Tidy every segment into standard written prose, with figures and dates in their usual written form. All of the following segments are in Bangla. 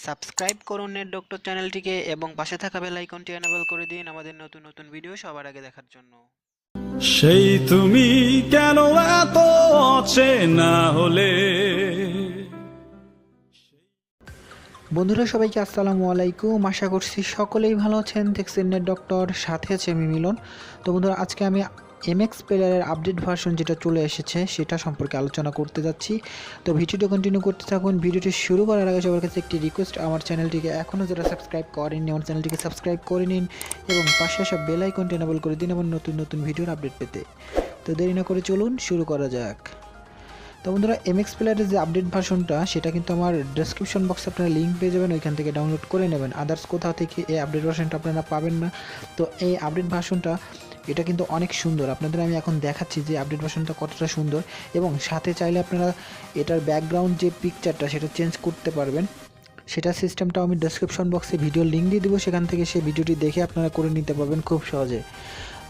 সাবস্ক্রাইব করুন নেট ডক্টর চ্যানেলটিকে এবং পাশে থাকা বেল আইকনটি এনেবল করে দিন আমাদের নতুন নতুন ভিডিও সবার আগে দেখার জন্য। সেই তুমি কেন এত অচেনা হলে। বন্ধুরা সবাইকে আসসালামু আলাইকুম, আশা করছি সকলেই ভালো আছেন। দেখছেন নেট ডক্টর, সাথে আছে আমি মিলন। তো বন্ধুরা আজকে আমি এমএক্স প্লেয়ারের আপডেট ভার্সন যেটা চলে এসেছে সেটা সম্পর্কে আলোচনা করতে যাচ্ছি। তো ভিডিওটা কন্টিনিউ করতে থাকুন। ভিডিওটি শুরু করার আগে সবার কাছে একটি রিকোয়েস্ট, আমার চ্যানেলটিকে এখনও যারা সাবস্ক্রাইব করেননি আমার চ্যানেলটিকে সাবস্ক্রাইব করে নিন এবং পাশে আসা বেল আইকনটি এনেবল করে দিন আমার নতুন নতুন ভিডিওর আপডেট পেতে। তো দেরি না করে চলুন শুরু করা যাক। তো বন্ধুরা এমএক্স প্লেয়ারের যে আপডেট ভার্সনটা সেটা কিন্তু আমার ডেসক্রিপশন বক্সে আপনারা লিঙ্ক পেয়ে যাবেন, ওইখান থেকে ডাউনলোড করে নেবেন। আদার্স কোথাও থেকে এই আপডেট ভার্সনটা আপনারা পাবেন না। তো এই আপডেট ভার্সনটা এটা কিন্তু অনেক সুন্দর। আপনাদের আমি এখন দেখাচ্ছি যে আপডেট ভার্সনটা কতটা সুন্দর, এবং সাথে চাইলে আপনারা এটার ব্যাকগ্রাউন্ড যে পিকচারটা সেটা চেঞ্জ করতে পারবেন। সেটা সিস্টেমটাও আমি ডেসক্রিপশন বক্সে ভিডিও লিঙ্ক দিয়ে দেবো, সেখান থেকে সেই ভিডিওটি দেখে আপনারা করে নিতে পারবেন খুব সহজে।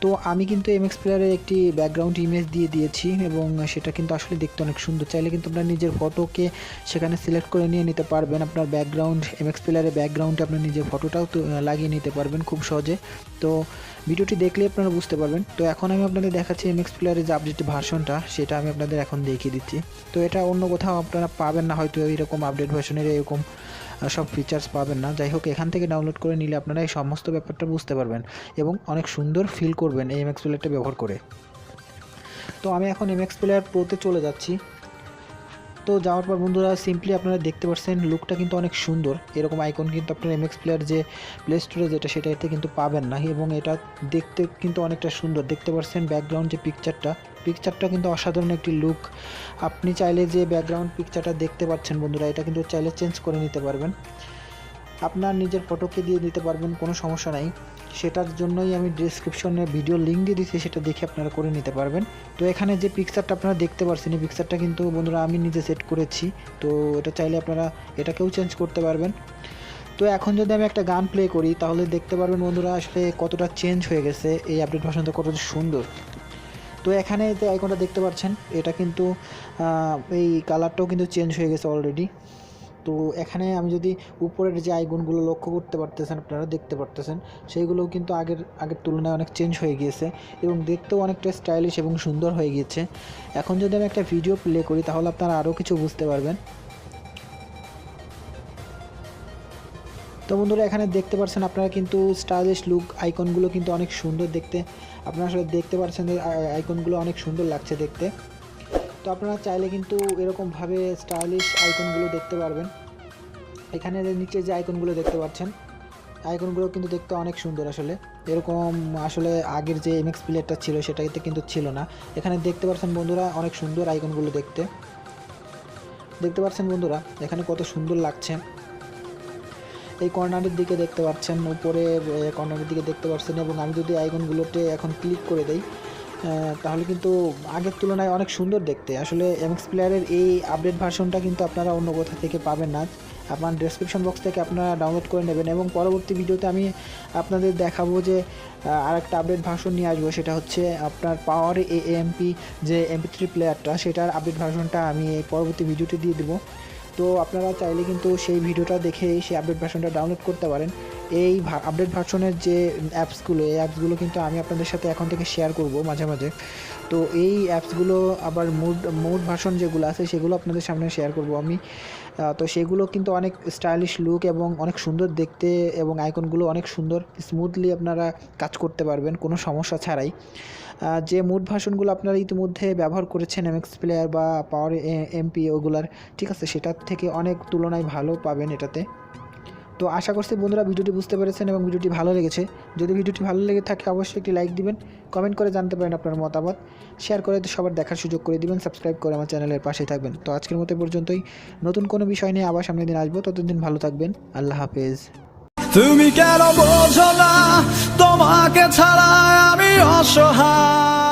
তো আমি কিন্তু এমএক্স প্লেয়ারের একটি ব্যাকগ্রাউন্ড ইমেজ দিয়ে দিয়েছি এবং সেটা কিন্তু আসলে দেখতে অনেক সুন্দর। চাইলে কিন্তু আপনার নিজের ফটোকে সেখানে সিলেক্ট করে নিয়ে নিতে পারবেন। আপনার ব্যাকগ্রাউন্ড এমএক্স প্লেয়ারের ব্যাকগ্রাউন্ডে আপনার নিজের ফটোটাও তো লাগিয়ে নিতে পারবেন খুব সহজে। তো ভিডিওটি দেখলে আপনারা বুঝতে পারবেন। তো এখন আমি আপনাদের দেখাচ্ছি এমএক্স প্লেয়ারের যে আপডেট ভার্সনটা সেটা আমি আপনাদের এখন দেখিয়ে দিচ্ছি। তো এটা অন্য কোথাও আপনারা পাবেন না, হয়তো এরকম আপডেট ভার্সনের এরকম সব ফিচার্স পাবেন না। যাই হোক, এখান থেকে ডাউনলোড করে নিলে আপনারা এই সমস্ত ব্যাপারটা বুঝতে পারবেন এবং অনেক সুন্দর ফিল করবেন এই এমএক্স প্লেয়ারটা ব্যবহার করে। তো আমি এখন এমএক্স প্লেয়ার প্রোতে চলে যাচ্ছি। তো যাওয়ার পর বন্ধুরা সিম্পলি আপনারা দেখতে পাচ্ছেন লুকটা কিন্তু অনেক সুন্দর। এরকম আইকন কিন্তু আপনার এমএক্স প্লেয়ার যে প্লে স্টোরে যেটা সেটা এতে কিন্তু পাবেন না, এবং এটা দেখতে কিন্তু অনেকটা সুন্দর। দেখতে পাচ্ছেন ব্যাকগ্রাউন্ড যে পিকচারটা কিন্তু অসাধারণ একটি লুক। আপনি চাইলে যে ব্যাকগ্রাউন্ড পিকচারটা দেখতে পাচ্ছেন বন্ধুরা, এটা কিন্তু চাইলে চেঞ্জ করে নিতে পারবেন, আপনার নিজের ফটোকে দিয়ে দিতে পারবেন, কোনো সমস্যা নাই। সেটার জন্যই আমি ডিসক্রিপশনে ভিডিও লিঙ্ক দিয়ে দিচ্ছি, সেটা দেখে আপনারা করে নিতে পারবেন। তো এখানে যে পিকচারটা আপনারা দেখতে পাচ্ছেন এই পিকচারটা কিন্তু বন্ধুরা আমি নিজে সেট করেছি। তো এটা চাইলে আপনারা এটাকেও চেঞ্জ করতে পারবেন। তো এখন যদি আমি একটা গান প্লে করি তাহলে দেখতে পারবেন বন্ধুরা আসলে কতটা চেঞ্জ হয়ে গেছে, এই আপডেট ভার্সনটা কতটা সুন্দর। তো এখানে যে আইকনটা দেখতে পাচ্ছেন এটা কিন্তু এই কালারটাও কিন্তু চেঞ্জ হয়ে গেছে অলরেডি। তো এখানে আমি যদি উপরের যে আইকনগুলো লক্ষ্য করতে পারতেছেন, আপনারা দেখতে পারতেছেন সেইগুলোও কিন্তু আগের তুলনায় অনেক চেঞ্জ হয়ে গিয়েছে এবং দেখতেও অনেকটা স্টাইলিশ এবং সুন্দর হয়ে গিয়েছে। এখন যদি আমি একটা ভিডিও প্লে করি তাহলে আপনারা আরও কিছু বুঝতে পারবেন। তো বন্ধুরা এখানে দেখতে পাচ্ছেন আপনারা কিন্তু স্টাইলিশ লুক, আইকনগুলো কিন্তু অনেক সুন্দর দেখতে। আপনারা আসলে দেখতে পাচ্ছেন যে আইকনগুলো অনেক সুন্দর লাগছে দেখতে। তো আপনারা চাইলে কিন্তু এরকমভাবে স্টাইলিশ আইকনগুলো দেখতে পারবেন। এখানে নিচে যে আইকনগুলো দেখতে পাচ্ছেন আইকনগুলো কিন্তু দেখতে অনেক সুন্দর। আসলে এরকম আসলে আগের যে এমএক্স প্লেয়ারটা ছিল সেটাতে কিন্তু ছিল না। এখানে দেখতে পাচ্ছেন বন্ধুরা অনেক সুন্দর আইকনগুলো দেখতে পাচ্ছেন বন্ধুরা এখানে কত সুন্দর লাগছে। এই কর্নারের দিকে দেখতে পাচ্ছেন, উপরে কর্নারের দিকে দেখতে পাচ্ছেন, এবং আমি যদি আইকনগুলোতে এখন ক্লিক করে দেই তাহলে কিন্তু আগের তুলনায় অনেক সুন্দর দেখতে। আসলে এমএক্স প্লেয়ারের এই আপডেট ভার্সনটা কিন্তু আপনারা অন্য কোথা থেকে পাবেন না, আপনার ডেসক্রিপশন বক্স থেকে আপনারা ডাউনলোড করে নেবেন। এবং পরবর্তী ভিডিওতে আমি আপনাদের দেখাবো যে আরেকটা আপডেট ভার্সন নিয়ে আসবো, সেটা হচ্ছে আপনার পাওয়ার এএমপি যে MP3 প্লেয়ারটা, সেটার আপডেট ভার্সনটা আমি এই পরবর্তী ভিডিওতে দিয়ে দেবো। তো আপনারা চাইলে কিন্তু সেই ভিডিওটা দেখে সেই আপডেট ভার্সনটা ডাউনলোড করতে পারেন। এই আপডেট ভার্সনের যে এই অ্যাপসগুলো কিন্তু আমি আপনাদের সাথে এখন থেকে শেয়ার করব মাঝে মাঝে। তো এই অ্যাপসগুলো আবার মুড ভার্সন যেগুলো আছে সেগুলো আপনাদের সামনে শেয়ার করব আমি। তো সেগুলো কিন্তু অনেক স্টাইলিশ লুক এবং অনেক সুন্দর দেখতে, এবং আইকনগুলো অনেক সুন্দর স্মুথলি আপনারা কাজ করতে পারবেন কোনো সমস্যা ছাড়াই। যে মুড ভার্সনগুলো আপনারা ইতিমধ্যে ব্যবহার করেছেন এমএক্স প্লেয়ার বা পাওয়ার এমপি ওগুলার, ঠিক আছে, সেটার থেকে অনেক তুলনায় ভালো পাবেন এটাতে। তো আশা করছি বন্ধুরা ভিডিওটি বুঝতে পেরেছেন এবং ভিডিওটি ভালো লেগেছে। যদি ভিডিওটি ভালো লেগে থাকে অবশ্যই একটি লাইক দিবেন, কমেন্ট করে জানতে পারেন আপনার মতামত, শেয়ার করে সবার দেখার সুযোগ করে দিবেন, সাবস্ক্রাইব করে আমার চ্যানেলের পাশে থাকবেন। তো আজকের মতো পর্যন্তই, নতুন কোনো বিষয় নিয়ে আবার সামনের দিন আসবো, ততদিন ভালো থাকবেন, আল্লাহ হাফেজ। তুমি কেন বোঝো না তোমাকে ছাড়া আমি অসহায়।